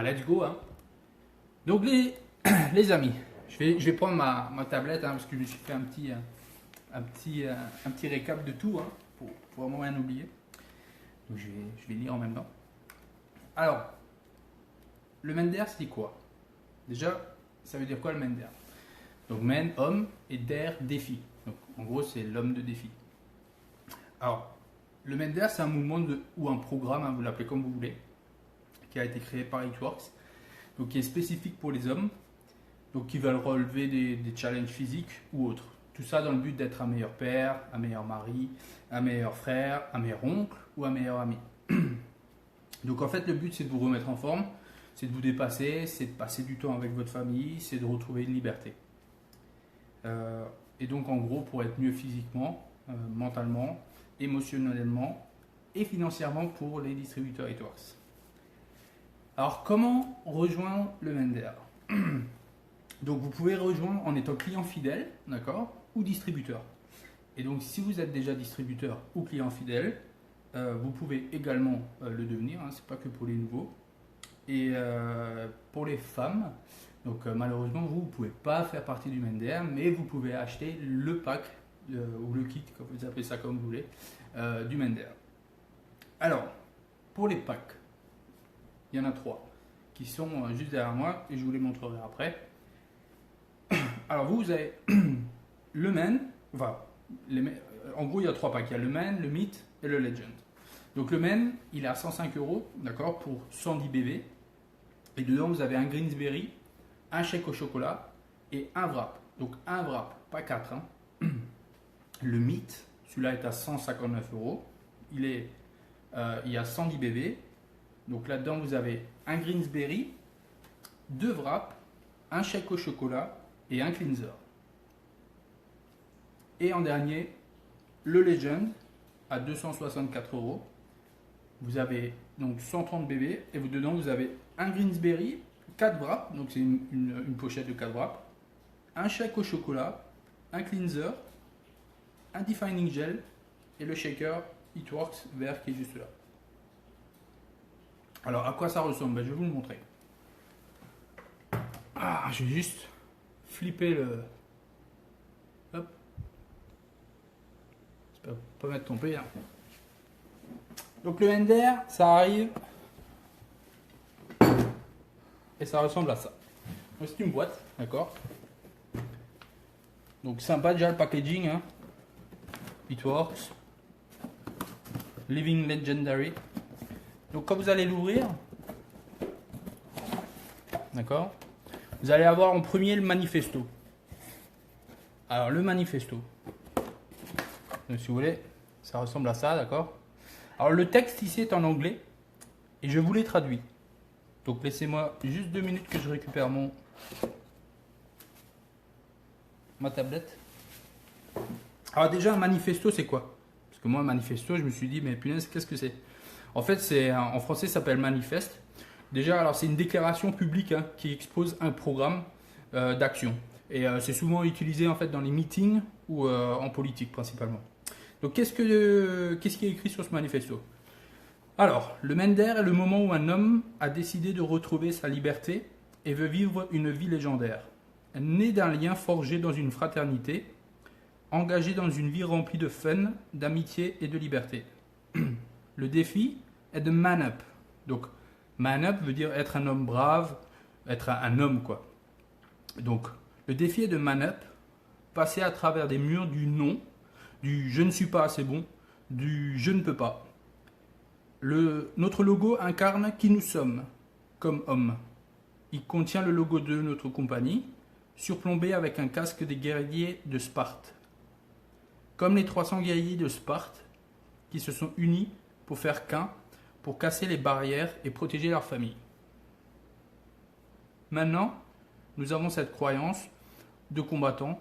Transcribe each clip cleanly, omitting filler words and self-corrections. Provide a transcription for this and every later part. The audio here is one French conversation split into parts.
Let's go, hein. Donc les amis, je vais prendre ma tablette, hein, parce que je me suis fait un petit récap de tout, hein, pour vraiment rien oublier. Donc je vais lire en même temps. Alors, le Mender, c'est quoi? Déjà, ça veut dire quoi le Mender? Donc Men, homme, et Der, défi. Donc en gros, c'est l'homme de défi. Alors, le Mender, c'est un mouvement ou un programme, hein, vous l'appelez comme vous voulez, qui a été créé par It-Works, donc qui est spécifique pour les hommes, donc qui veulent relever des challenges physiques ou autres. Tout ça dans le but d'être un meilleur père, un meilleur mari, un meilleur frère, un meilleur oncle ou un meilleur ami. Donc en fait, le but, c'est de vous remettre en forme, c'est de vous dépasser, c'est de passer du temps avec votre famille, c'est de retrouver une liberté. Et donc en gros, pour être mieux physiquement, mentalement, émotionnellement et financièrement pour les distributeurs It-Works. Alors comment rejoindre le Mender? Donc vous pouvez rejoindre en étant client fidèle, d'accord, ou distributeur. Et donc si vous êtes déjà distributeur ou client fidèle, vous pouvez également le devenir, hein, c'est pas que pour les nouveaux. Et pour les femmes, donc malheureusement vous ne pouvez pas faire partie du Mender, mais vous pouvez acheter le pack ou le kit, comme vous appelez ça comme vous voulez, du Mender. Alors, pour les packs, il y en a 3 qui sont juste derrière moi et je vous les montrerai après. Alors vous avez le Men, enfin, en gros il y a 3 packs, il y a le Men, le Myth et le Legend. Donc le Men, il est à 105 €, d'accord, pour 110 bébés. Et dedans vous avez un Greensberry, un chèque au chocolat et un wrap. Donc un wrap, pas 4. Hein. Le Myth, celui-là est à 159 €. Il y a 110 bébés. Donc là-dedans vous avez un Greensberry, 2 wraps, un chèque au chocolat et un cleanser. Et en dernier, le Legend à 264 €. Vous avez donc 130 bébés et dedans vous avez un Greensberry, 4 wraps, donc c'est une pochette de 4 wraps, un chèque au chocolat, un cleanser, un defining gel et le shaker It-Works vert qui est juste là. Alors à quoi ça ressemble? Je vais vous le montrer. Je vais juste flipper le... Hop. J'espère pas m'être trompé. Hein. Donc le Mender, ça arrive et ça ressemble à ça. C'est une boîte, d'accord. Donc sympa déjà le packaging, hein. It-Works, Living Legendary. Donc quand vous allez l'ouvrir, d'accord, vous allez avoir en premier le manifesto. Alors le manifesto, donc, si vous voulez, ça ressemble à ça, d'accord. Alors le texte ici est en anglais et je vous l'ai traduit. Donc laissez-moi juste 2 minutes que je récupère ma tablette. Alors déjà un manifesto c'est quoi? Parce que moi un manifesto je me suis dit mais punaise qu'est-ce que c'est? En fait en français ça s'appelle manifeste. Déjà alors c'est une déclaration publique, hein, qui expose un programme d'action. Et c'est souvent utilisé en fait dans les meetings ou en politique principalement. Donc qu'est-ce qui est écrit sur ce manifesto? Alors, le Mender est le moment où un homme a décidé de retrouver sa liberté et veut vivre une vie légendaire. Né d'un lien forgé dans une fraternité, engagé dans une vie remplie de fun, d'amitié et de liberté. Le défi est de man up. Donc, man up veut dire être un homme brave, être un homme quoi. Donc, le défi est de man up, passer à travers des murs du non, du je ne suis pas assez bon, du je ne peux pas. Notre logo incarne qui nous sommes comme hommes. Il contient le logo de notre compagnie, surplombé avec un casque des guerriers de Sparte. Comme les 300 guerriers de Sparte qui se sont unis pour faire qu'un, pour casser les barrières et protéger leur famille. Maintenant, nous avons cette croyance de combattant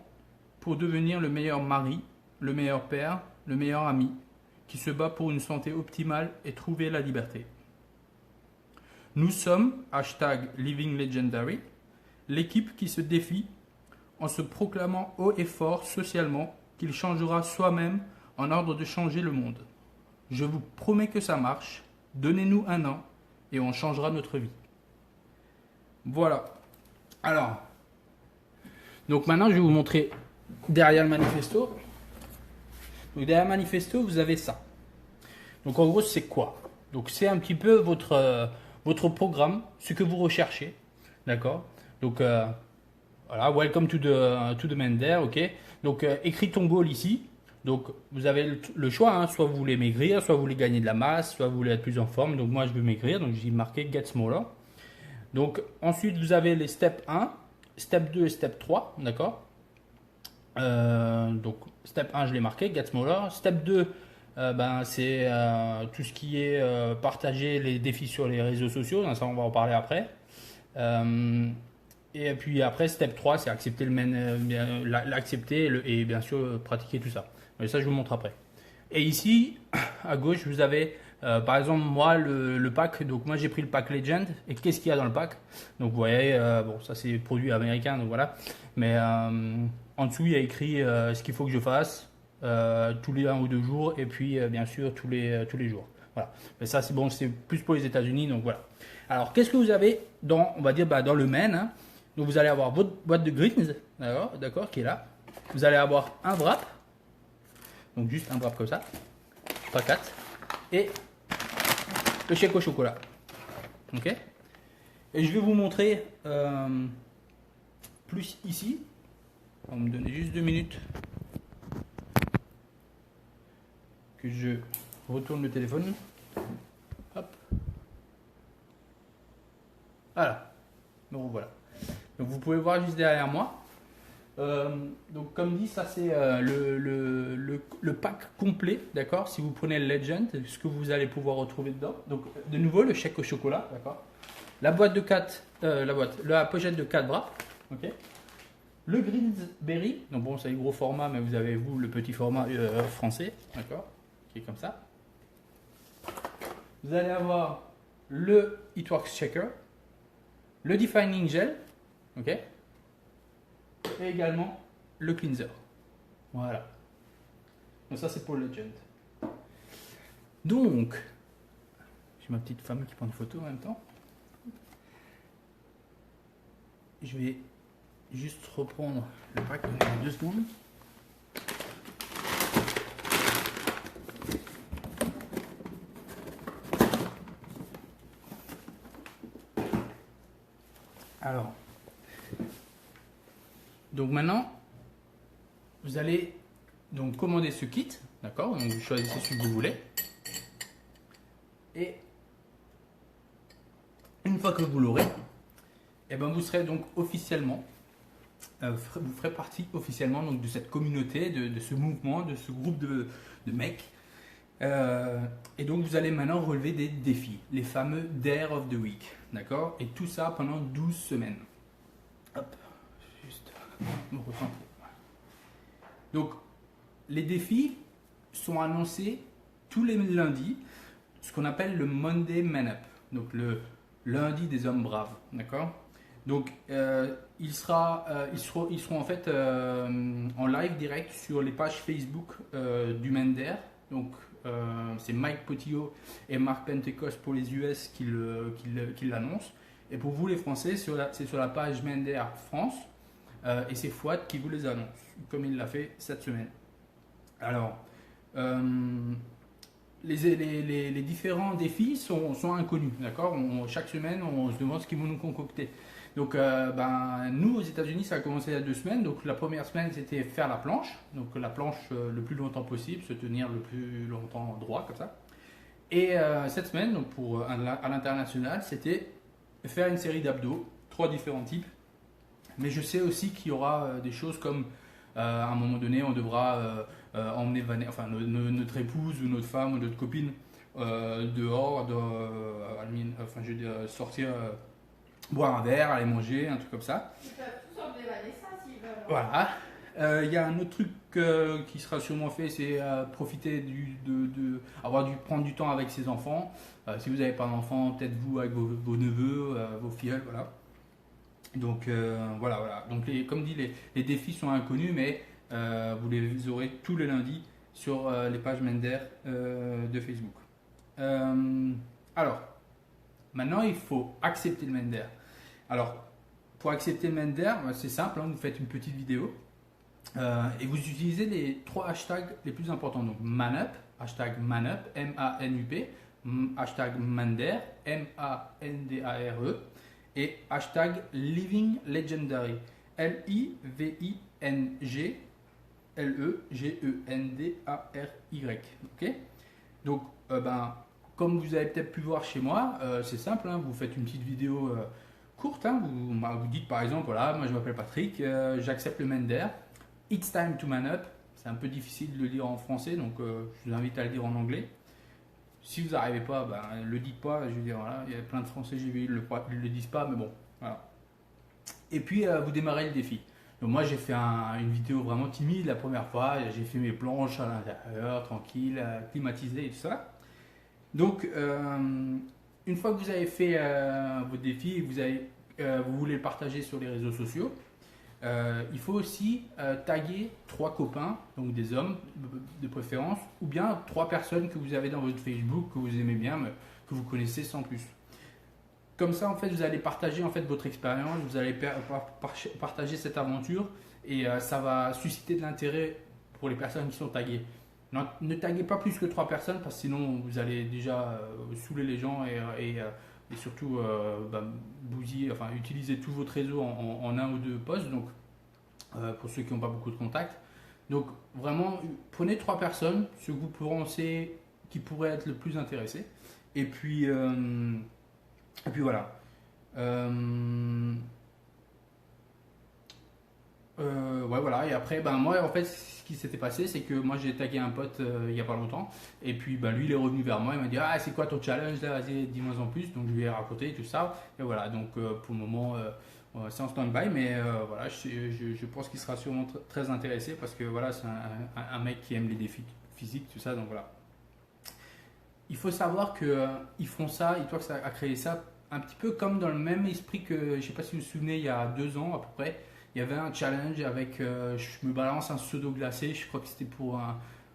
pour devenir le meilleur mari, le meilleur père, le meilleur ami, qui se bat pour une santé optimale et trouver la liberté. Nous sommes, #Living Legendary, l'équipe qui se défie en se proclamant haut et fort socialement qu'il changera soi-même en ordre de changer le monde. Je vous promets que ça marche, donnez-nous un an et on changera notre vie. Voilà. Alors, donc maintenant, je vais vous montrer derrière le manifesto. Donc derrière le manifesto, vous avez ça. Donc en gros, c'est quoi? Donc c'est un petit peu votre programme, ce que vous recherchez. D'accord? Donc voilà, welcome to the Mender, ok? Donc écris ton goal ici. Donc vous avez le choix, hein, soit vous voulez maigrir, soit vous voulez gagner de la masse, soit vous voulez être plus en forme. Donc moi je veux maigrir, donc j'ai marqué get smaller. Donc ensuite vous avez les step 1, step 2 et step 3, d'accord? Donc step 1 je l'ai marqué, get smaller. Step 2 c'est tout ce qui est partager les défis sur les réseaux sociaux, donc ça on va en parler après. Et puis après, step 3, c'est accepter l'accepter et bien sûr pratiquer tout ça. Mais ça, je vous montre après. Et ici, à gauche, vous avez par exemple moi le pack. Donc moi j'ai pris le pack Legend. Et qu'est-ce qu'il y a dans le pack? Donc vous voyez, bon ça c'est produit américain, donc voilà. Mais en dessous, il y a écrit ce qu'il faut que je fasse tous les 1 ou 2 jours. Et puis bien sûr tous les jours. Voilà. Mais ça c'est bon, c'est plus pour les États-Unis, donc voilà. Alors qu'est-ce que vous avez dans, on va dire, dans le main, hein. Donc vous allez avoir votre boîte de greens, d'accord, qui est là. Vous allez avoir un wrap, donc juste un wrap comme ça, pas 4, et le chèque au chocolat. Ok. Et je vais vous montrer plus ici. On va me donner juste 2 minutes que je retourne le téléphone. Hop. Voilà. Donc voilà. Donc vous pouvez voir juste derrière moi. Donc comme dit, ça c'est le pack complet, d'accord. Si vous prenez le Legend, ce que vous allez pouvoir retrouver dedans. Donc de nouveau le chèque au chocolat, d'accord. La boîte de 4, la pochette de 4 wraps, ok. Le Greensberry, donc bon c'est le gros format, mais vous avez vous le petit format français, d'accord, qui est comme ça. Vous allez avoir le Eatworks Shaker, le Defining Gel, ok, et également le cleanser. Voilà. Donc ça c'est pour le Legend. Donc, j'ai ma petite femme qui prend une photo en même temps. Je vais juste reprendre le pack dans 2 secondes. Alors, donc maintenant, vous allez donc commander ce kit, d'accord? Donc vous choisissez celui que vous voulez. Et une fois que vous l'aurez, et ben vous serez donc officiellement, vous ferez partie officiellement donc de cette communauté, de ce mouvement, de ce groupe de mecs. Et donc vous allez maintenant relever des défis, les fameux Dare of the Week, d'accord? Et tout ça pendant 12 semaines. Hop, juste me recentrer. Donc les défis sont annoncés tous les lundis, ce qu'on appelle le Monday Man Up, donc le lundi des hommes braves, d'accord? Donc ils seront en fait en live direct sur les pages Facebook du Mender. Donc c'est Mike Potillo et Marc Pentecost pour les US qui l'annoncent. Et pour vous les Français, c'est sur la page Mender France et c'est Fouad qui vous les annonce, comme il l'a fait cette semaine. Alors, les différents défis sont inconnus, d'accord? Chaque semaine, on se demande ce qu'ils vont nous concocter. Donc, nous, aux États-Unis, ça a commencé il y a 2 semaines. Donc, la première semaine, c'était faire la planche. Donc, la planche le plus longtemps possible, se tenir le plus longtemps droit, comme ça. Et cette semaine, donc à l'international, c'était faire une série d'abdos, 3 différents types. Mais je sais aussi qu'il y aura des choses comme, à un moment donné, on devra emmener notre épouse ou notre femme ou notre copine dehors, je veux dire, sortir, boire un verre, aller manger, un truc comme ça. Ils peuvent tous emmener Vanessa s'ils veulent. Voilà. Il y a un autre truc qui sera sûrement fait, c'est profiter prendre du temps avec ses enfants. Si vous n'avez pas d'enfants, peut-être vous avec vos neveux, vos filles, voilà. Donc voilà. Donc comme dit, les défis sont inconnus, mais vous les aurez tous les lundis sur les pages Mender de Facebook. Alors, maintenant il faut accepter le Mender. Alors, pour accepter le Mender, c'est simple, hein, vous faites une petite vidéo et vous utilisez les 3 hashtags les plus importants. Donc, ManUp, hashtag ManUp, M-A-N-U-P, hashtag Mender, M-A-N-D-A-R-E, et hashtag Living Legendary, L-I-V-I-N-G L-E-G-E-N-D-A-R-Y. Ok. Donc, comme vous avez peut-être pu voir chez moi, c'est simple, hein, vous faites une petite vidéo courte. Hein, vous dites par exemple, voilà, moi je m'appelle Patrick, j'accepte le Mender. It's time to man up. C'est un peu difficile de le lire en français, donc je vous invite à le lire en anglais. Si vous n'arrivez pas, le dites pas. Je veux dire, voilà, il y a plein de Français, j'ai vu, ils le disent pas, mais bon, voilà. Et puis, vous démarrez le défi. Donc moi, j'ai fait une vidéo vraiment timide la première fois. J'ai fait mes planches à l'intérieur, tranquille, climatisé et tout ça. Donc, une fois que vous avez fait votre défi, vous voulez le partager sur les réseaux sociaux, il faut aussi taguer 3 copains, donc des hommes de préférence, ou bien 3 personnes que vous avez dans votre Facebook, que vous aimez bien, mais que vous connaissez sans plus. Comme ça, en fait, vous allez partager en fait votre expérience, vous allez partager cette aventure et ça va susciter de l'intérêt pour les personnes qui sont taguées. Non, ne taguez pas plus que 3 personnes parce que sinon vous allez déjà saouler les gens et surtout bousiller, enfin utiliser tout votre réseau en 1 ou 2 posts. Donc pour ceux qui n'ont pas beaucoup de contacts. Donc vraiment prenez 3 personnes, ceux que vous pensez qui pourraient être le plus intéressés. Et puis voilà. Ouais, voilà. Et après, moi, en fait, ce qui s'était passé, c'est que moi, j'ai tagué un pote il y a pas longtemps. Et puis, lui, il est revenu vers moi. Il m'a dit, ah, c'est quoi ton challenge là? Vas-y, dis-moi en plus. Donc, je lui ai raconté tout ça. Et voilà. Donc, pour le moment, c'est en stand-by. Mais voilà, je pense qu'il sera sûrement très intéressé parce que voilà, c'est un mec qui aime les défis physiques, tout ça. Donc, voilà. Il faut savoir qu'ils font ça, Itworks a créé ça un petit peu comme dans le même esprit que, je ne sais pas si vous vous souvenez, il y a 2 ans à peu près, il y avait un challenge avec, je me balance un pseudo glacé, je crois que c'était pour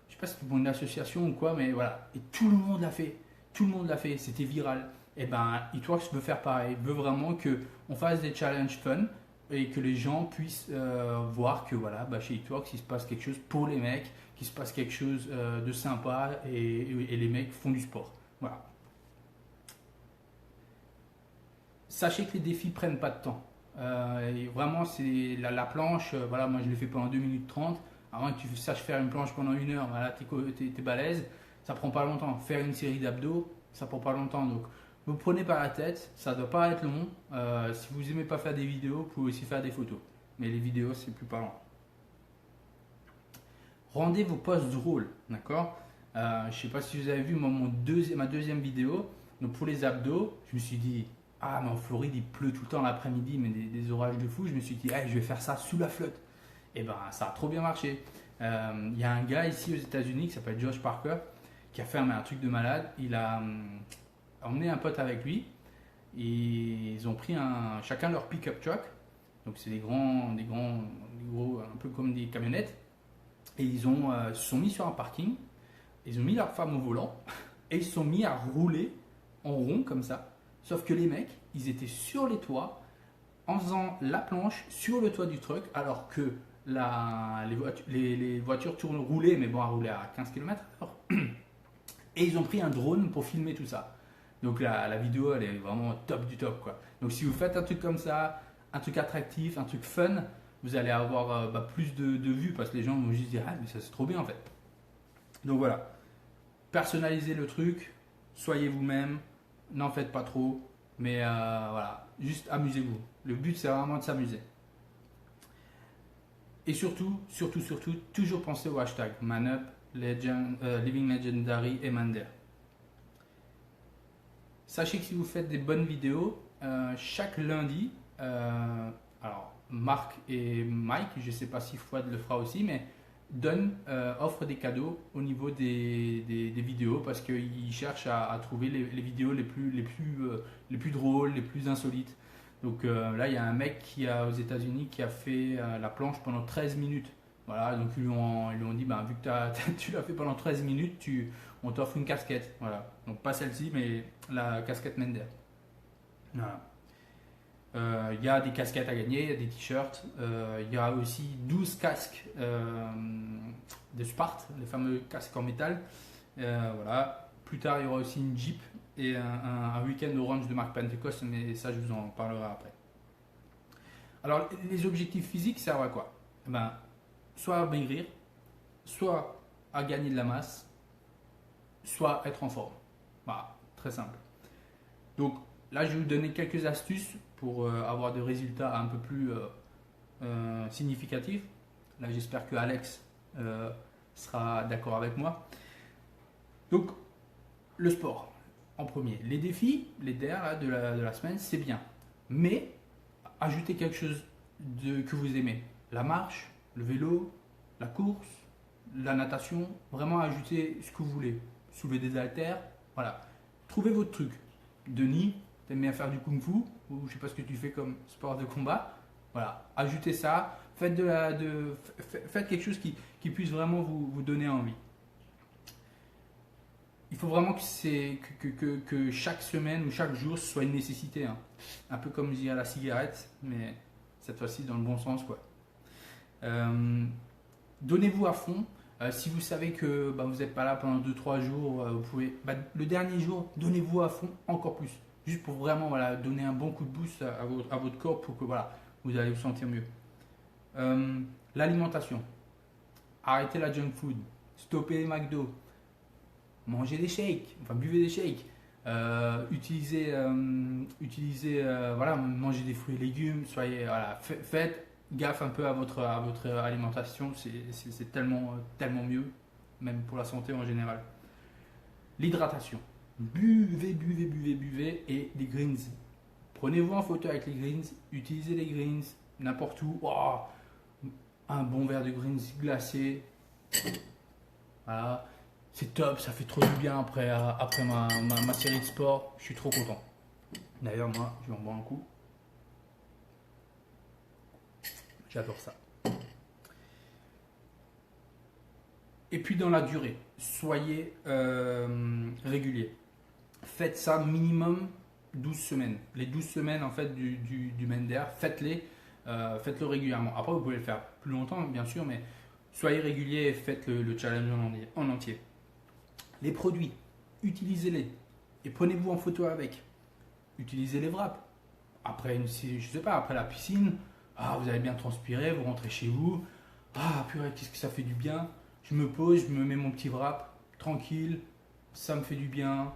je sais pas si c'était pour une association ou quoi, mais voilà, et tout le monde l'a fait, c'était viral. Et Itworks veut faire pareil, veut vraiment qu'on fasse des challenges fun et que les gens puissent voir que voilà, chez Itworks il se passe quelque chose pour les mecs, qu'il se passe quelque chose de sympa et les mecs font du sport. Voilà. Sachez que les défis prennent pas de temps. Et vraiment, c'est la planche, voilà, moi je l'ai fait pendant 2 minutes 30. Avant que tu saches faire une planche pendant 1 heure, voilà, t'es balèze. Ça prend pas longtemps. Faire une série d'abdos, ça prend pas longtemps. Donc, vous prenez par la tête, ça doit pas être long. Si vous aimez pas faire des vidéos, vous pouvez aussi faire des photos. Mais les vidéos, c'est plus parlant. Rendez vos posts drôles, d'accord. Je sais pas si vous avez vu ma deuxième vidéo. Donc pour les abdos, je me suis dit, ah mais en Floride il pleut tout le temps l'après-midi, mais des orages de fou. Je me suis dit, je vais faire ça sous la flotte. Et ça a trop bien marché. Il y a un gars ici aux États-Unis qui s'appelle Josh Parker qui a fait un truc de malade. Il a emmené un pote avec lui et ils ont pris chacun leur pick-up truck. Donc c'est des gros, un peu comme des camionnettes. Et ils se sont mis sur un parking, ils ont mis leur femme au volant et ils se sont mis à rouler en rond comme ça. Sauf que les mecs, ils étaient sur les toits en faisant la planche sur le toit du truck alors que les voitures roulaient, mais bon, à rouler à 15 km/h. Et ils ont pris un drone pour filmer tout ça. Donc la vidéo, elle est vraiment top du top, quoi. Donc si vous faites un truc comme ça, un truc attractif, un truc fun, vous allez avoir plus de vues parce que les gens vont juste dire, ah mais ça c'est trop bien en fait. Donc voilà, personnalisez le truc, soyez vous-même, n'en faites pas trop, mais voilà, juste amusez-vous. Le but c'est vraiment de s'amuser. Et surtout, toujours pensez au hashtag ManUp, Living Legendary et Mender. Sachez que si vous faites des bonnes vidéos, chaque lundi, alors Marc et Mike, je ne sais pas si Fouad le fera aussi, mais offre des cadeaux au niveau des vidéos parce qu'ils cherchent à trouver les vidéos les plus drôles, les plus insolites. Donc là, il y a un mec aux États-Unis qui a fait la planche pendant 13 minutes. Voilà, donc ils lui ont dit, vu que tu l'as fait pendant 13 minutes, on t'offre une casquette. Voilà, donc pas celle-ci, mais la casquette Mender. Voilà. Il y a des casquettes à gagner, il y a des t-shirts, il y a aussi 12 casques de Sparte, les fameux casques en métal. Voilà. Plus tard, il y aura aussi une Jeep et un week-end orange de marque Pentecost, mais ça, je vous en parlerai après. Alors, les objectifs physiques servent à quoi? Soit à maigrir, soit à gagner de la masse, soit être en forme. Voilà, très simple. Donc, là, je vais vous donner quelques astuces pour avoir des résultats un peu plus significatifs. Là, j'espère que Alex sera d'accord avec moi. Donc, le sport en premier. Les défis, les DR là, de la semaine, c'est bien. Mais, ajoutez quelque chose que vous aimez. La marche, le vélo, la course, la natation. Vraiment, ajoutez ce que vous voulez. Soulever des haltères. Voilà. Trouvez votre truc. Denis, t'aimes bien faire du kung-fu ou je sais pas ce que tu fais comme sport de combat. Voilà, ajoutez ça, faites quelque chose qui puisse vraiment vous donner envie. Il faut vraiment que chaque semaine ou chaque jour soit une nécessité, hein. Un peu comme je dis à la cigarette, mais cette fois-ci dans le bon sens, quoi. Donnez-vous à fond. Si vous savez que vous n'êtes pas là pendant 2-3 jours, vous pouvez, le dernier jour, donnez-vous à fond encore plus. Juste pour vraiment donner un bon coup de boost à votre corps pour que vous allez vous sentir mieux. L'alimentation. Arrêtez la junk food. Stoppez les McDo. Mangez des shakes. Enfin, buvez des shakes. Mangez des fruits et légumes. Faites gaffe un peu à votre alimentation. C'est tellement mieux, même pour la santé en général. L'hydratation. Buvez et des greens. Prenez-vous en photo avec les greens, utilisez les greens n'importe où. Wow, un bon verre de greens glacé. Voilà, c'est top, ça fait trop du bien après ma série de sport. Je suis trop content. D'ailleurs, moi, je vais en boire un coup. J'adore ça. Et puis dans la durée, soyez régulier. Faites ça minimum 12 semaines. Les 12 semaines en fait du Mender, faites-le régulièrement. Après, vous pouvez le faire plus longtemps, bien sûr, mais soyez régulier et faites le challenge en entier. Les produits, utilisez-les et prenez-vous en photo avec. Utilisez les wraps. Après, après la piscine, vous avez bien transpiré, vous rentrez chez vous. Purée, qu'est-ce que ça fait du bien. Je me pose, je me mets mon petit wrap, tranquille, ça me fait du bien.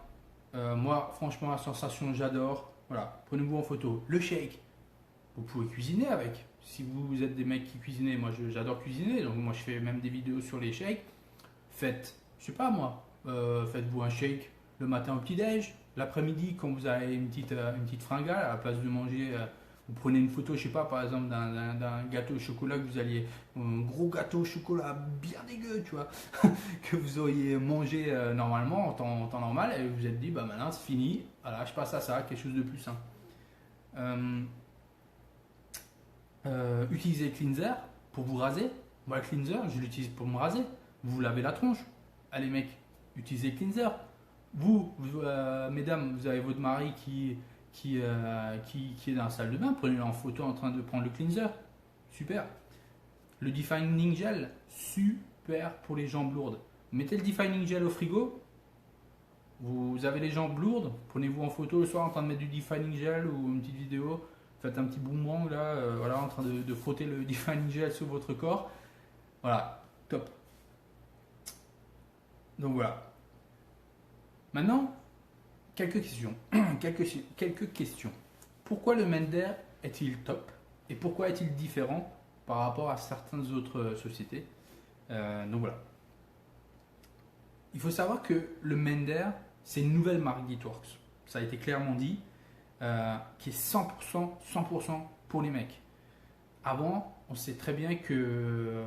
Moi, franchement, la sensation, j'adore. Voilà, prenez-vous en photo. Le shake, vous pouvez cuisiner avec. Si vous êtes des mecs qui cuisinent, moi j'adore cuisiner, donc moi je fais même des vidéos sur les shakes. Faites, je sais pas moi, faites-vous un shake le matin au petit-déj. L'après-midi, quand vous avez une petite fringale, à la place de manger, vous prenez une photo, je sais pas, par exemple, d'un gâteau au chocolat que vous alliez, un gros gâteau au chocolat bien dégueu, tu vois, que vous auriez mangé normalement en temps normal, et vous vous êtes dit, maintenant c'est fini, voilà, je passe à ça, quelque chose de plus sain. Utilisez le cleanser pour vous raser. Moi, le cleanser, je l'utilise pour me raser. Vous lavez la tronche. Allez, mec, utilisez le cleanser. Vous mesdames, vous avez votre mari qui est dans la salle de bain, prenez-le en photo en train de prendre le cleanser. Super. Le defining gel, super pour les jambes lourdes. Mettez le defining gel au frigo. Vous avez les jambes lourdes, prenez-vous en photo le soir en train de mettre du defining gel ou une petite vidéo. Faites un petit boomerang là, en train de frotter le defining gel sur votre corps. Voilà, top. Donc voilà. Maintenant, quelques questions. quelques questions. Pourquoi le Mender est-il top et pourquoi est-il différent par rapport à certaines autres sociétés? Donc voilà. Il faut savoir que le Mender, c'est une nouvelle marque d'Eatworks. Ça a été clairement dit, qui est 100% pour les mecs. Avant, on sait très bien que...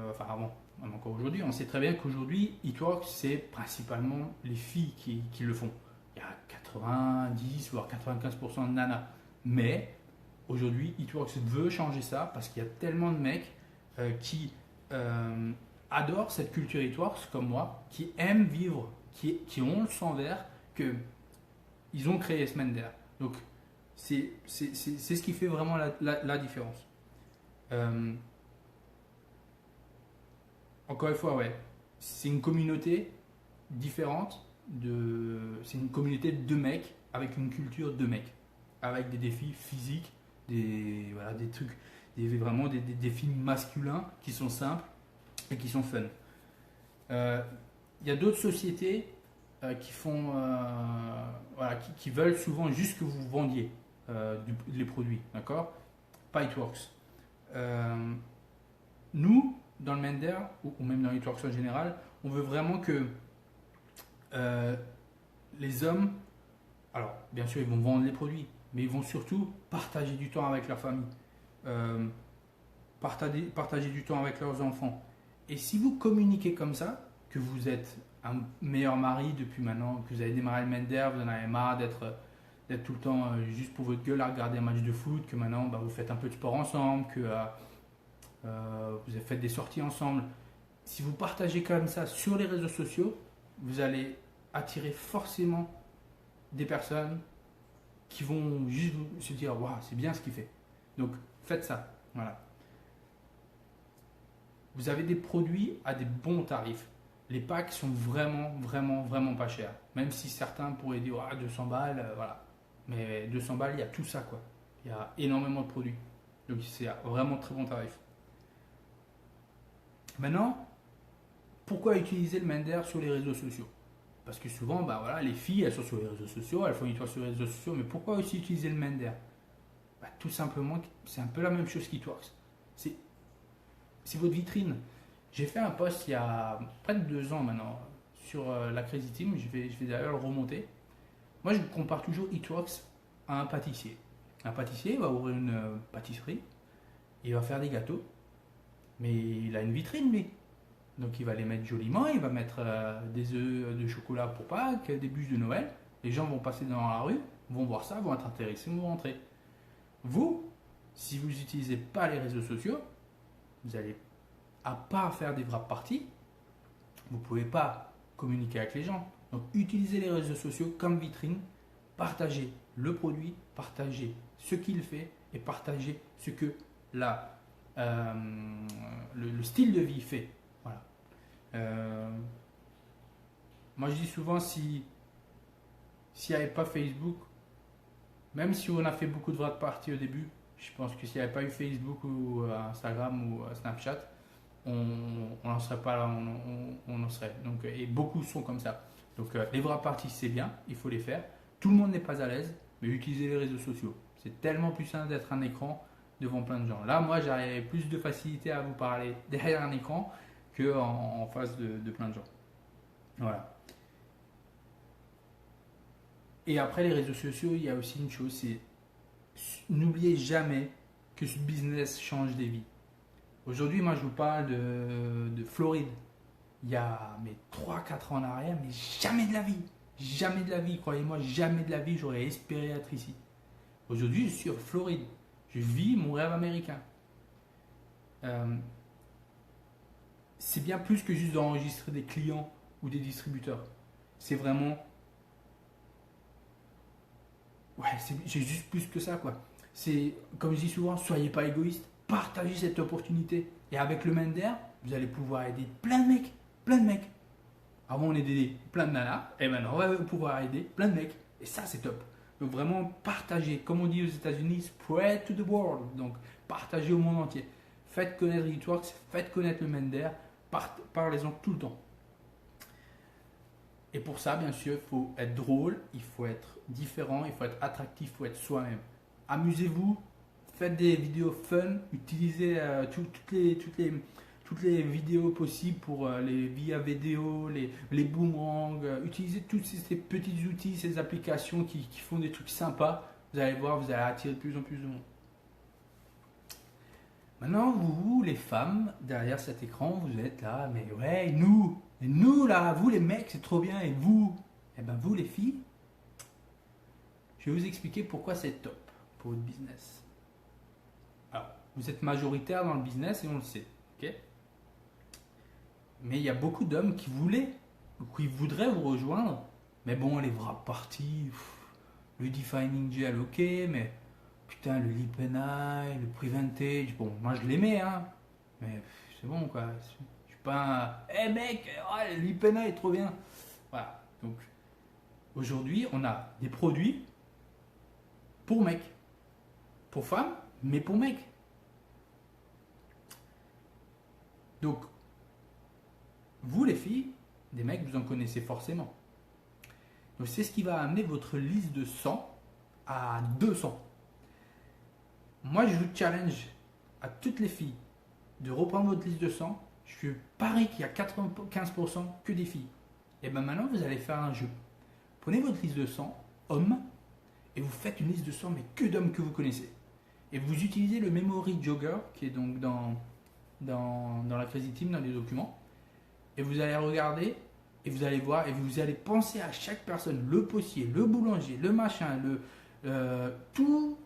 même encore aujourd'hui, on sait très bien qu'aujourd'hui, Eatworks, c'est principalement les filles qui le font. Il y a 90 voire 95% de nanas. Mais aujourd'hui, Eatworks veut changer ça parce qu'il y a tellement de mecs qui adorent cette culture Eatworks comme moi, qui aiment vivre, qui ont le sang vert, qu'ils ont créé ce Mender. Donc, C'est ce qui fait vraiment la différence. Encore une fois, ouais, c'est une communauté différente. C'est une communauté de mecs avec une culture de mecs, avec des défis physiques, voilà, des trucs, vraiment des défis masculins qui sont simples et qui sont fun. Il y a d'autres sociétés qui font, voilà, qui veulent souvent juste que vous vendiez les produits, d'accord? Pas It-Works. Nous, dans le Mender, ou même dans It-Works en général, on veut vraiment que les hommes, alors bien sûr ils vont vendre les produits, mais ils vont surtout partager du temps avec leur famille, partager du temps avec leurs enfants. Et si vous communiquez comme ça, que vous êtes un meilleur mari depuis maintenant, que vous avez démarré le Mender, vous en avez marre d'être tout le temps juste pour votre gueule à regarder un match de foot, que maintenant vous faites un peu de sport ensemble, que vous avez fait des sorties ensemble. Si vous partagez comme ça sur les réseaux sociaux, vous allez attirer forcément des personnes qui vont juste se dire waouh, c'est bien ce qu'il fait. Donc faites ça. Voilà. Vous avez des produits à des bons tarifs. Les packs sont vraiment pas chers. Même si certains pourraient dire ah, 200 balles, voilà. Mais 200 balles, il y a tout ça quoi. Il y a énormément de produits. Donc c'est vraiment très bon tarif. Maintenant, pourquoi utiliser le Mender sur les réseaux sociaux? Parce que souvent, bah voilà, les filles, elles sont sur les réseaux sociaux, elles font une histoire sur les réseaux sociaux, mais pourquoi aussi utiliser le Mender? Bah, tout simplement, c'est un peu la même chose qu'It-Works. C'est votre vitrine. J'ai fait un post il y a près de 2 ans maintenant sur la Crazy Team, je vais d'ailleurs le remonter. Moi, je compare toujours It-Works à un pâtissier. Un pâtissier va ouvrir une pâtisserie, il va faire des gâteaux, mais il a une vitrine, lui. Donc il va les mettre joliment, il va mettre des œufs de chocolat pour Pâques, des bûches de Noël. Les gens vont passer dans la rue, vont voir ça, vont être intéressés, vont rentrer. Vous, si vous n'utilisez pas les réseaux sociaux, vous allez, à part faire des wrap parties, vous ne pouvez pas communiquer avec les gens. Donc utilisez les réseaux sociaux comme vitrine, partagez le produit, partagez ce qu'il fait et partagez ce que le style de vie fait. Voilà. Moi je dis souvent s'il n'y avait pas Facebook, même si on a fait beaucoup de wrap parties au début, je pense que s'il n'y avait pas eu Facebook ou Instagram ou Snapchat, on n'en serait pas là, on en serait. Donc, et beaucoup sont comme ça. Donc les wrap parties c'est bien, il faut les faire. Tout le monde n'est pas à l'aise, mais utilisez les réseaux sociaux. C'est tellement plus simple d'être un écran devant plein de gens. Là, moi, j'avais plus de facilité à vous parler derrière un écran qu'en face de plein de gens. Voilà. Et après les réseaux sociaux, il y a aussi une chose, c'est n'oubliez jamais que ce business change des vies. Aujourd'hui, moi, je vous parle de Floride. Il y a 3-4 ans en arrière, mais jamais de la vie, croyez-moi, jamais de la vie, j'aurais espéré être ici. Aujourd'hui, je suis en Floride. Je vis mon rêve américain. C'est bien plus que juste d'enregistrer des clients ou des distributeurs. C'est vraiment... Ouais, c'est juste plus que ça, quoi. C'est, comme je dis souvent, soyez pas égoïste. Partagez cette opportunité. Et avec le Mender, vous allez pouvoir aider plein de mecs. Plein de mecs. Avant, on aidait plein de nanas. Et maintenant, on va pouvoir aider plein de mecs. Et ça, c'est top. Donc, vraiment, partagez. Comme on dit aux États-Unis, spread to the world. Donc, partagez au monde entier. Faites connaître It-Works. Faites connaître le Mender. Parlez-en tout le temps. Et pour ça, bien sûr, il faut être drôle, il faut être différent, il faut être attractif, il faut être soi-même. Amusez-vous, faites des vidéos fun, utilisez toutes les vidéos possibles pour les via vidéo, les boomerangs, utilisez tous ces petits outils, ces applications qui font des trucs sympas. Vous allez voir, vous allez attirer de plus en plus de monde. Maintenant, vous, les femmes, derrière cet écran, vous êtes là, mais ouais, nous là, vous les mecs, c'est trop bien, et vous, eh ben vous les filles, je vais vous expliquer pourquoi c'est top pour votre business. Alors, vous êtes majoritaire dans le business et on le sait, ok? Mais il y a beaucoup d'hommes qui voudraient vous rejoindre, mais bon, les wrap parties, le Defining Gel, ok, mais putain, le Lip and Eye, le Preventage, bon, moi je l'aimais, hein, mais c'est bon quoi. Je suis pas un. Eh mec, ouais, le Lip and Eye est trop bien. Voilà, donc aujourd'hui, on a des produits pour mecs, pour femmes, mais pour mecs. Donc, vous les filles, des mecs, vous en connaissez forcément. Donc, c'est ce qui va amener votre liste de 100 à 200. Moi, je vous challenge à toutes les filles de reprendre votre liste de 100. Je parie qu'il y a 95% que des filles. Et bien maintenant, vous allez faire un jeu. Prenez votre liste de 100 hommes et vous faites une liste de 100 mais que d'hommes que vous connaissez. Et vous utilisez le Memory Jogger qui est donc dans la Crazy Team, dans les documents. Et vous allez regarder et vous allez voir et vous allez penser à chaque personne, le postier, le boulanger, le machin, tout,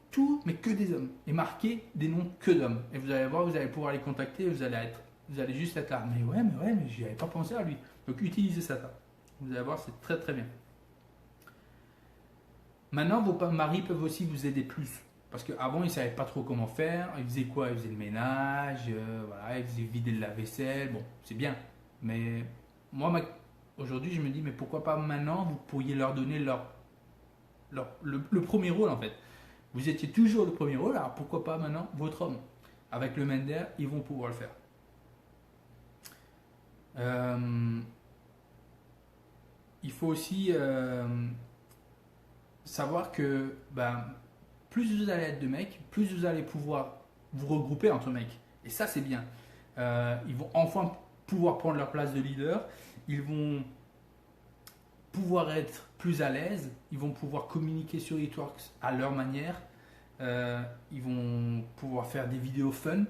mais que des hommes. Et marquer des noms que d'hommes. Et vous allez voir, vous allez pouvoir les contacter et vous allez juste être là. Mais j'y avais pas pensé à lui. Donc utilisez ça. Vous allez voir, c'est très très bien. Maintenant, vos maris peuvent aussi vous aider plus. Parce qu'avant, ils ne savaient pas trop comment faire. Ils faisaient quoi? Ils faisaient le ménage, voilà, ils faisaient vider le lave-vaisselle. Bon, c'est bien. Mais moi, aujourd'hui, je me dis, mais pourquoi pas maintenant, vous pourriez leur donner le premier rôle en fait. Vous étiez toujours le premier rôle, alors pourquoi pas maintenant votre homme? Avec le Mender, ils vont pouvoir le faire. Il faut aussi savoir que plus vous allez être de mecs, plus vous allez pouvoir vous regrouper entre mecs. Et ça, c'est bien. Ils vont enfin pouvoir prendre leur place de leader. Ils vont pouvoir être plus à l'aise. Ils vont pouvoir communiquer sur Hitworks à leur manière. Ils vont pouvoir faire des vidéos fun.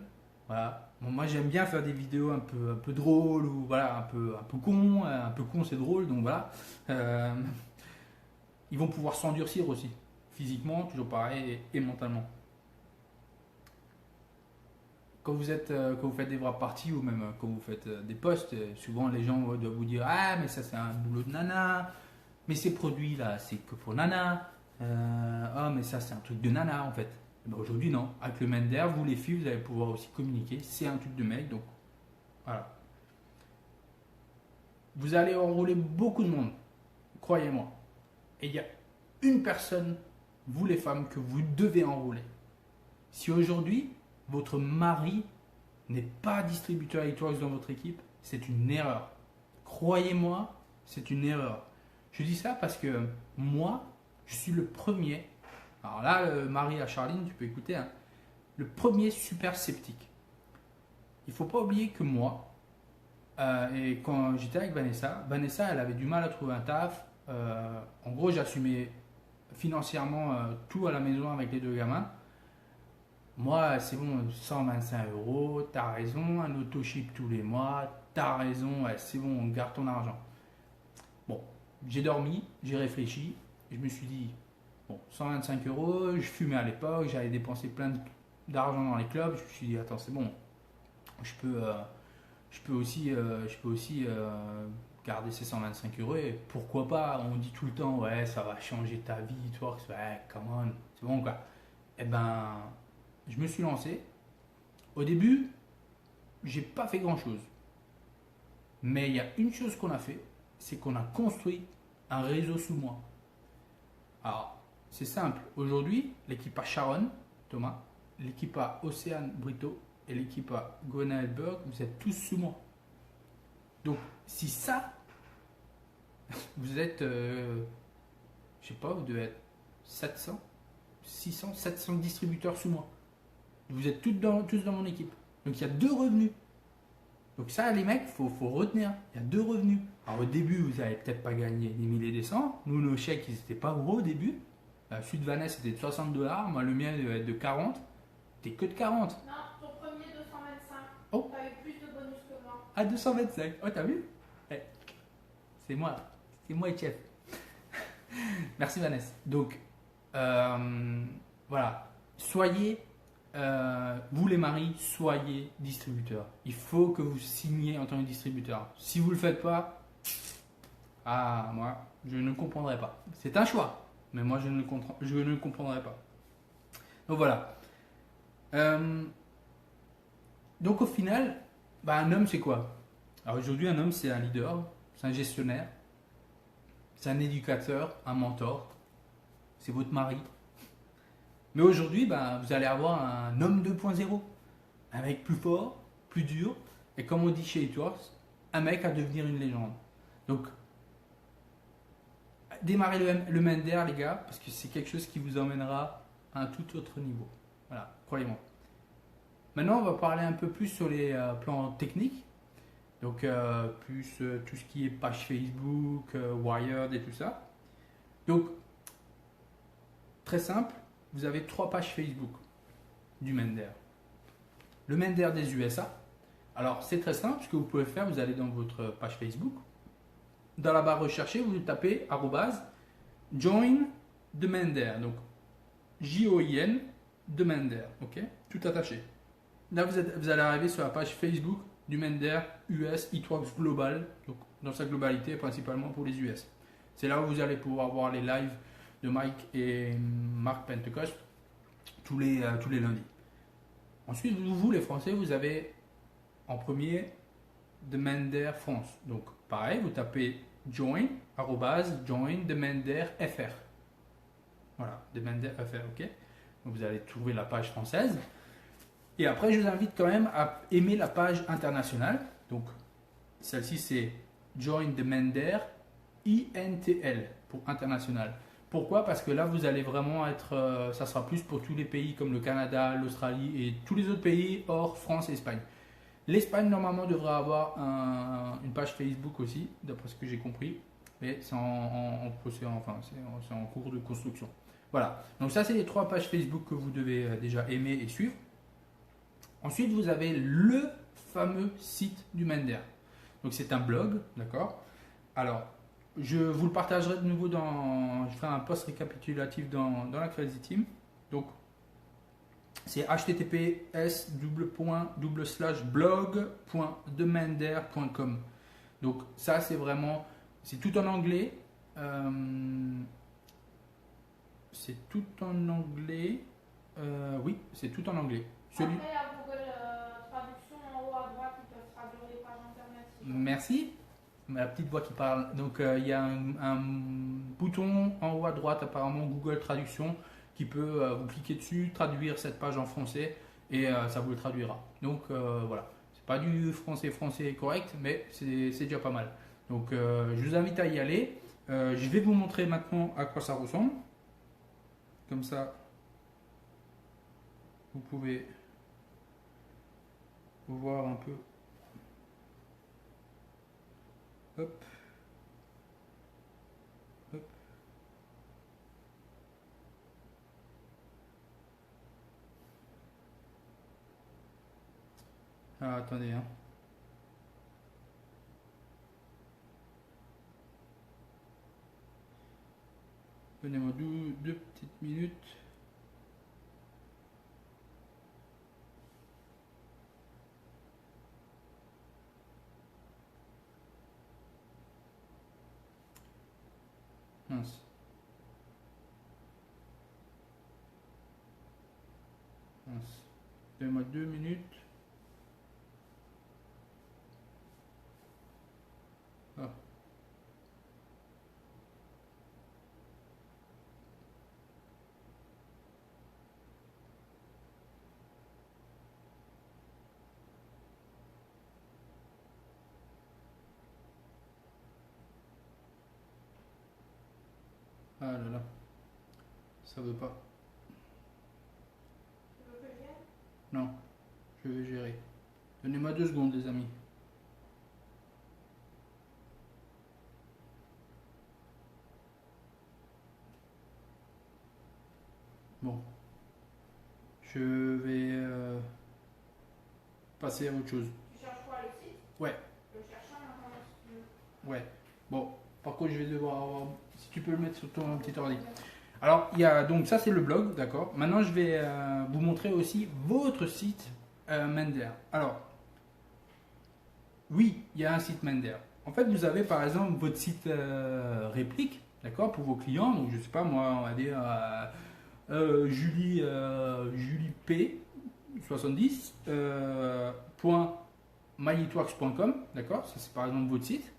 Voilà. Bon, moi, j'aime bien faire des vidéos un peu drôles ou voilà, un peu con. Un peu con, c'est drôle. Donc voilà. Ils vont pouvoir s'endurcir aussi. Physiquement, toujours pareil, et mentalement. Quand vous faites des wrap parties ou même quand vous faites des posts, souvent les gens doivent vous dire ah mais ça c'est un boulot de nana, mais ces produits là c'est que pour nana, mais ça c'est un truc de nana en fait. Ben, aujourd'hui non, avec le Mender, vous les filles vous allez pouvoir aussi communiquer, c'est un truc de mec donc voilà. Vous allez enrôler beaucoup de monde, croyez-moi. Et il y a une personne, vous les femmes, que vous devez enrôler. Si aujourd'hui, votre mari n'est pas distributeur Hitworks dans votre équipe, c'est une erreur. Croyez-moi, c'est une erreur. Je dis ça parce que moi, je suis le premier. Alors là, le mari à Charline, tu peux écouter, hein, le premier super sceptique. Il ne faut pas oublier que moi, et quand j'étais avec Vanessa, elle avait du mal à trouver un taf. En gros, j'assumais financièrement tout à la maison avec les deux gamins. Moi, c'est bon, 125 €, t'as raison, un auto-ship tous les mois, t'as raison, ouais, c'est bon, garde ton argent. Bon, j'ai dormi, j'ai réfléchi, et je me suis dit, bon, 125 €, je fumais à l'époque, j'avais dépensé plein d'argent dans les clubs, je me suis dit, attends, c'est bon, je peux aussi garder ces 125 € et pourquoi pas, on dit tout le temps, ouais, ça va changer ta vie, toi, ouais, come on, c'est bon quoi. Et ben, je me suis lancé. Au début, j'ai pas fait grand chose. Mais il y a une chose qu'on a fait, c'est qu'on a construit un réseau sous moi. Alors, c'est simple. Aujourd'hui, l'équipe à Sharon, Thomas, l'équipe à Océane Brito et l'équipe à Gwenaël Berg, vous êtes tous sous moi. Donc, si ça, vous êtes, je sais pas, vous devez être 700, 600, 700 distributeurs sous moi. Vous êtes tous dans mon équipe. Donc, il y a 2 revenus. Donc, ça, les mecs, faut retenir. Il y a 2 revenus. Alors, au début, vous n'allez peut-être pas gagner des milliers et des cents. Nous, nos chèques, ils n'étaient pas gros au début. Celui de Vanessa, c'était de 60 $. Moi, le mien, il devait être de 40. C'était que de 40. Non, ton premier 225. Oh. T'avais plus de bonus que moi. À 225. Oh, t'as vu? C'est moi. C'est moi et chef. Merci, Vanessa. Donc, voilà. Soyez, vous les maris, soyez distributeurs. Il faut que vous signiez en tant que distributeur. Si vous ne le faites pas, moi, je ne comprendrai pas. C'est un choix. Mais moi, je ne comprendrai pas. Donc voilà. Donc au final, un homme, c'est quoi? Alors aujourd'hui, un homme, c'est un leader, c'est un gestionnaire, c'est un éducateur, un mentor, c'est votre mari. Mais aujourd'hui, vous allez avoir un homme 2.0, un mec plus fort, plus dur, et comme on dit chez Eatworks, un mec à devenir une légende. Donc, démarrez le Mender, les gars, parce que c'est quelque chose qui vous emmènera à un tout autre niveau. Voilà, croyez-moi. Maintenant, on va parler un peu plus sur les plans techniques. Donc, plus tout ce qui est page Facebook, Wired et tout ça. Donc, très simple, vous avez 3 pages Facebook du Mender. Le Mender des USA. Alors, c'est très simple. Ce que vous pouvez faire, vous allez dans votre page Facebook. Dans la barre rechercher, vous tapez @join the Mender. Donc, J-O-I-N, de Mender. Ok, tout attaché. Là, vous allez arriver sur la page Facebook du Mender US Eatworks Global. Donc, dans sa globalité, principalement pour les US. C'est là où vous allez pouvoir voir les lives de Mike et Marc Pentecost tous les lundis. Ensuite, vous les Français, vous avez en premier The Mender France. Donc pareil, vous tapez join, join The Mender FR. Voilà, The Mender FR, ok. Donc vous allez trouver la page française. Et après, je vous invite quand même à aimer la page internationale. Donc celle-ci, c'est Join the Mender INTL pour international. Pourquoi? Parce que là, vous allez vraiment être, ça sera plus pour tous les pays comme le Canada, l'Australie et tous les autres pays hors France et Espagne. L'Espagne, normalement, devrait avoir une page Facebook aussi, d'après ce que j'ai compris. Mais c'est en cours de construction. Voilà. Donc ça, c'est les 3 pages Facebook que vous devez déjà aimer et suivre. Ensuite, vous avez le fameux site du Mender. Donc c'est un blog, d'accord? Alors, je vous le partagerai de nouveau je ferai un post récapitulatif dans la Crazy Team. Donc, c'est https://blog.demender.com. Donc, ça, c'est vraiment, c'est tout en anglais. C'est tout en anglais. Oui, c'est tout en anglais. Après, il y a Google Traduction en haut à droite qui peuvent traduire les pages alternatives. Merci. La petite voix qui parle. Donc il y a un bouton en haut à droite, apparemment Google Traduction, qui peut vous cliquer dessus, traduire cette page en français et ça vous le traduira. Donc voilà, c'est pas du français correct, mais c'est déjà pas mal. Donc je vous invite à y aller. Je vais vous montrer maintenant à quoi ça ressemble. Comme ça, vous pouvez voir un peu. Hop. Hop. Ah, attendez, hein. Donnez-moi 2 petites minutes. Mince. Donnez-moi 2 minutes. Ah. Ah là là. Ça veut pas. Tu veux que je vienne? Non. Je vais gérer. Donnez-moi 2 secondes, les amis. Bon. Je vais passer à autre chose. Tu cherches quoi, le site? Ouais. Le cherchant maintenant, si tu veux. Ouais. Bon. Par contre, je vais devoir avoir. Si tu peux le mettre sur ton petit ordi. Alors, il y a donc ça, c'est le blog, d'accord. Maintenant, je vais vous montrer aussi votre site Mender. Alors, oui, il y a un site Mender. En fait, vous avez par exemple votre site réplique, d'accord, pour vos clients. Donc, je sais pas, moi, on va dire Julie P 70 .myitworks.com, d'accord, ça c'est par exemple votre site.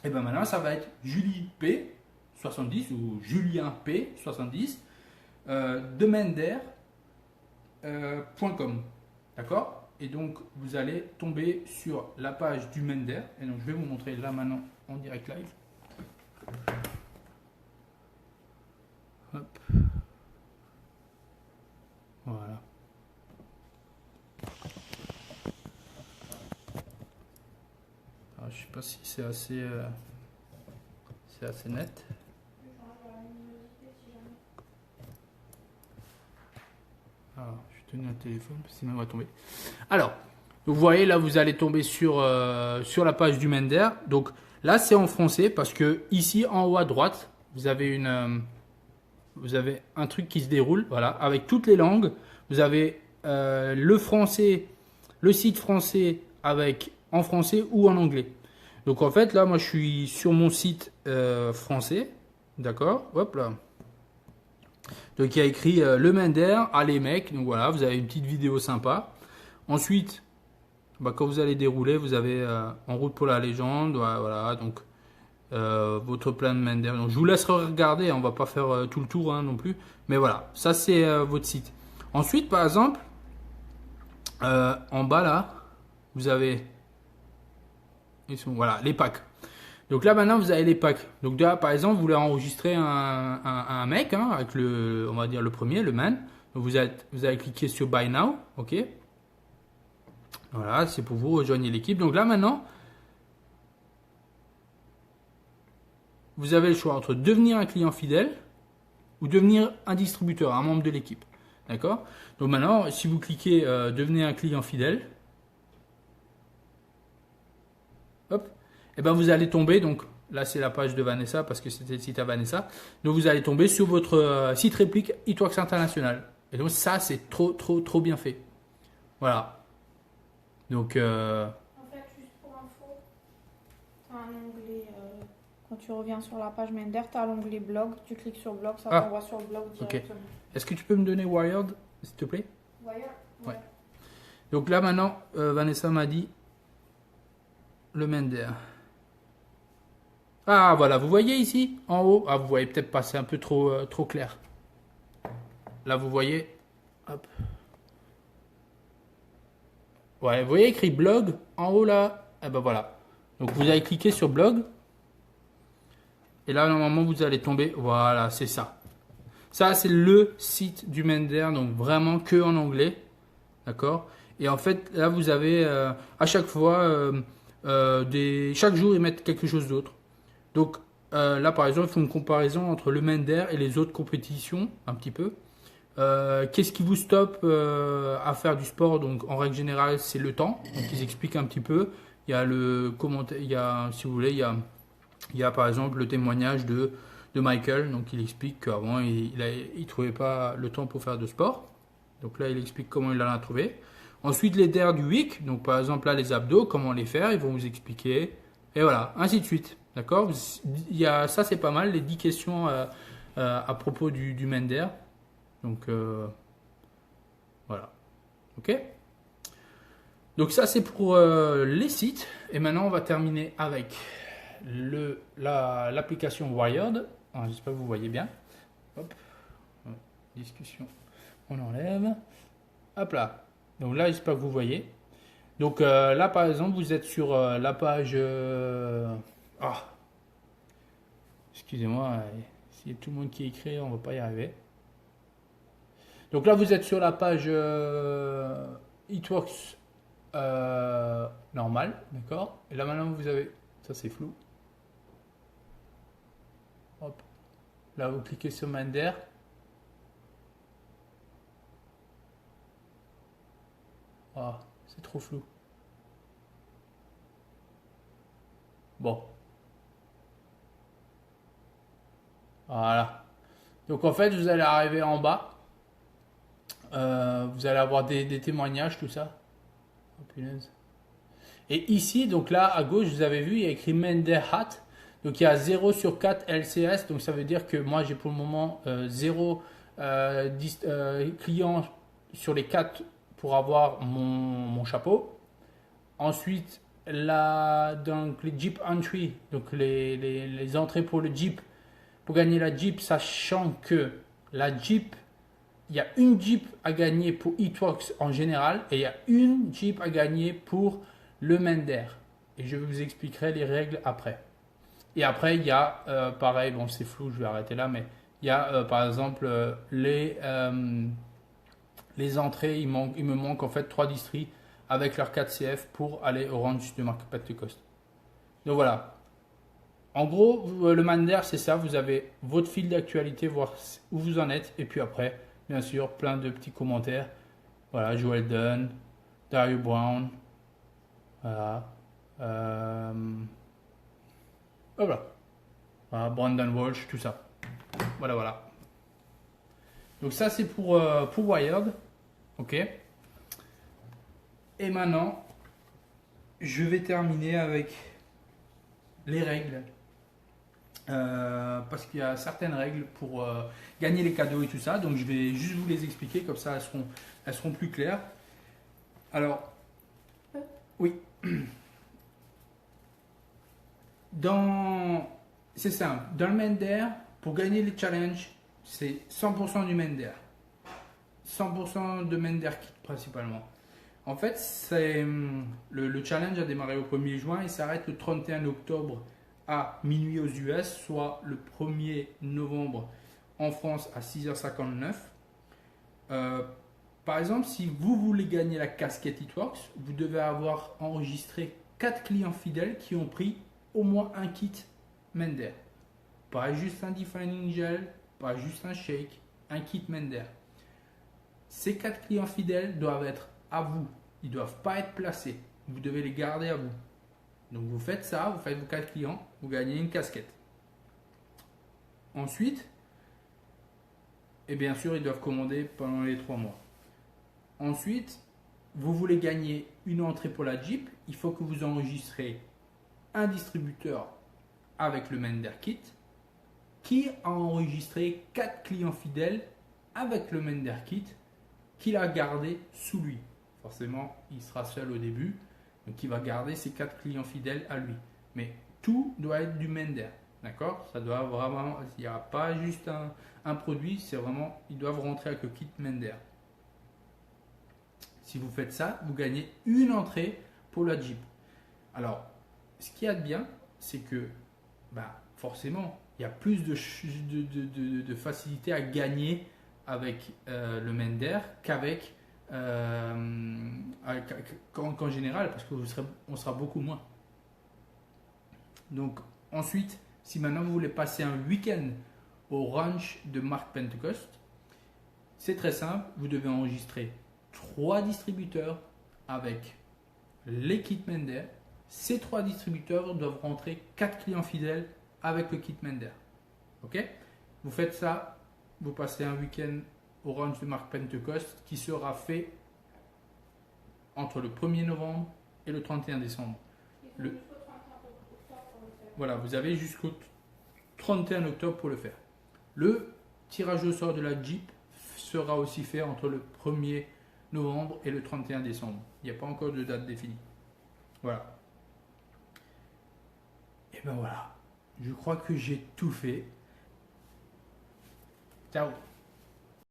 Et bien maintenant, ça va être Julie P 70 ou Julien P 70 demender.com, d'accord. Et donc, vous allez tomber sur la page du Mender. Et donc, je vais vous montrer là maintenant en direct live. Hop. Voilà. Alors, je sais pas si c'est assez net. Alors, je vais tenir le téléphone, sinon il va tomber. Alors, vous voyez là, vous allez tomber sur la page du Mender. Donc là, c'est en français parce que ici en haut à droite, vous avez un truc qui se déroule, voilà, avec toutes les langues. Vous avez le français, le site français avec en français ou en anglais. Donc en fait, là, moi, je suis sur mon site français, d'accord. Hop là. Donc il y a écrit le Mender, allez mec. Donc voilà, vous avez une petite vidéo sympa. Ensuite, quand vous allez dérouler, vous avez en route pour la légende, voilà, donc votre plan de Mender. Donc je vous laisserai regarder, on va pas faire tout le tour non plus, mais voilà, ça c'est votre site. Ensuite, par exemple, en bas là, vous avez voilà les packs. Donc là maintenant vous avez les packs. Donc là par exemple vous voulez enregistrer un mec avec on va dire le premier, le man. Donc vous allez cliquer sur Buy Now, ok. Voilà, c'est pour vous rejoindre l'équipe. Donc là maintenant, vous avez le choix entre devenir un client fidèle ou devenir un distributeur, un membre de l'équipe. D'accord. Donc maintenant, si vous cliquez devenir un client fidèle, hop, et ben vous allez tomber. Donc là, c'est la page de Vanessa parce que c'était le site à Vanessa. Donc vous allez tomber sur votre site réplique Itworks International. Et donc ça, c'est trop bien fait. Voilà. Donc, En fait, juste pour info, tu as un onglet, quand tu reviens sur la page Mender, tu as l'onglet blog, tu cliques sur blog, ça t'envoie sur le blog directement. Est-ce que tu peux me donner Wired, s'il te plaît? Wired? Ouais. Donc là maintenant, Vanessa m'a dit le Mender. Ah voilà, vous voyez ici, en haut, vous voyez peut-être pas, c'est un peu trop clair. Là vous voyez, hop. Ouais, vous voyez écrit blog en haut là, et ben voilà. Donc vous allez cliquer sur blog. Et là normalement vous allez tomber, voilà, c'est ça. Ça c'est le site du Mender, donc vraiment que en anglais, d'accord. Et en fait là vous avez à chaque fois chaque jour ils mettent quelque chose d'autre. Donc là par exemple ils font une comparaison entre le Mender et les autres compétitions un petit peu. Qu'est-ce qui vous stoppe à faire du sport? Donc en règle générale c'est le temps. Donc ils expliquent un petit peu. Il y a le commentaire, il y a, si vous voulez, il y a par exemple le témoignage de Michael. Donc il explique qu'avant il trouvait pas le temps pour faire de sport. Donc là il explique comment il l'a trouvé. Ensuite les DER du week. Donc par exemple là les abdos, comment les faire, ils vont vous expliquer. Et voilà, ainsi de suite. D'accord. Ça c'est pas mal, les 10 questions à propos du Mender. Donc voilà, ok. Donc ça c'est pour les sites. Et maintenant on va terminer avec l'application Wired. J'espère que vous voyez bien. Hop, discussion, on enlève. Hop là. Donc là j'espère que vous voyez. Donc là par exemple vous êtes sur la page. Excusez-moi, s'il y a tout le monde qui écrit, on va pas y arriver. Donc là, vous êtes sur la page Itworks normal, d'accord. Et là maintenant, vous avez, ça c'est flou. Hop. Là, vous cliquez sur Mender. Ah, c'est trop flou. Bon. Voilà. Donc en fait, vous allez arriver en bas. Vous allez avoir des témoignages, tout ça. Oh, punaise. Et ici, donc là, à gauche, vous avez vu, il y a écrit Mender Hat. Donc il y a 0 sur 4 LCS, donc ça veut dire que moi j'ai pour le moment 0 clients sur les 4 pour avoir mon chapeau. Ensuite, là, donc les Jeep Entry, donc les entrées pour le Jeep, pour gagner la Jeep, sachant que la Jeep, il y a une Jeep à gagner pour Eatworks en général et il y a une Jeep à gagner pour le Mender. Et je vous expliquerai les règles après. Et après, il y a, pareil, bon c'est flou, je vais arrêter là, mais il y a par exemple les entrées, il me manque en fait 3 districts avec leur 4 CF pour aller au ranch de Mark Pentecost. Donc voilà. En gros, le Mander, c'est ça, vous avez votre fil d'actualité, voir où vous en êtes, et puis après, bien sûr, plein de petits commentaires. Voilà, Joel Dunn, Dario Brown, voilà. Voilà. Voilà, Brandon Walsh, tout ça. Voilà, voilà. Donc ça, c'est pour Wired. Ok. Et maintenant, je vais terminer avec les règles. Parce qu'il y a certaines règles pour gagner les cadeaux et tout ça. Donc je vais juste vous les expliquer, comme ça elles seront plus claires. Alors, oui. C'est simple. Dans le Mender, pour gagner les challenges, c'est 100% du Mender. 100% de Mender Kit principalement. En fait, le challenge a démarré au 1er juin et s'arrête le 31 octobre à minuit aux US, soit le 1er novembre en France à 6h59. Par exemple, si vous voulez gagner la casquette Eatworks, vous devez avoir enregistré 4 clients fidèles qui ont pris au moins un kit Mender. Pas juste un Defining Gel, pas juste un shake, un kit Mender. Ces 4 clients fidèles doivent être à vous. Ils ne doivent pas être placés. Vous devez les garder à vous. Donc vous faites ça, vous faites vos 4 clients, vous gagnez une casquette. Ensuite, et bien sûr, ils doivent commander pendant les 3 mois. Ensuite, vous voulez gagner une entrée pour la Jeep, il faut que vous enregistrez un distributeur avec le Mender Kit qui a enregistré 4 clients fidèles avec le Mender Kit qu'il a gardé sous lui. Forcément, il sera seul au début, donc il va garder ses 4 clients fidèles à lui. Mais tout doit être du Mender, d'accord? Ça doit vraiment, il n'y a pas juste un produit, c'est vraiment, ils doivent rentrer avec le kit Mender. Si vous faites ça, vous gagnez une entrée pour la Jeep. Alors, ce qu'il y a de bien, c'est que forcément, il y a plus de facilité à gagner avec le Mender qu'avec qu'en général, parce qu'on sera beaucoup moins. Donc ensuite, si maintenant vous voulez passer un week-end au ranch de Mark Pentecost, c'est très simple, vous devez enregistrer 3 distributeurs avec les kits Mender. Ces 3 distributeurs doivent rentrer 4 clients fidèles avec le kit Mender. Ok? Vous faites ça, vous passez un week-end au ranch de Mark Pentecost qui sera fait entre le 1er novembre et le 31 décembre. Voilà, vous avez jusqu'au 31 octobre pour le faire. Le tirage au sort de la Jeep sera aussi fait entre le 1er novembre et le 31 décembre. Il n'y a pas encore de date définie. Voilà. Et ben voilà. Je crois que j'ai tout fait. Ciao.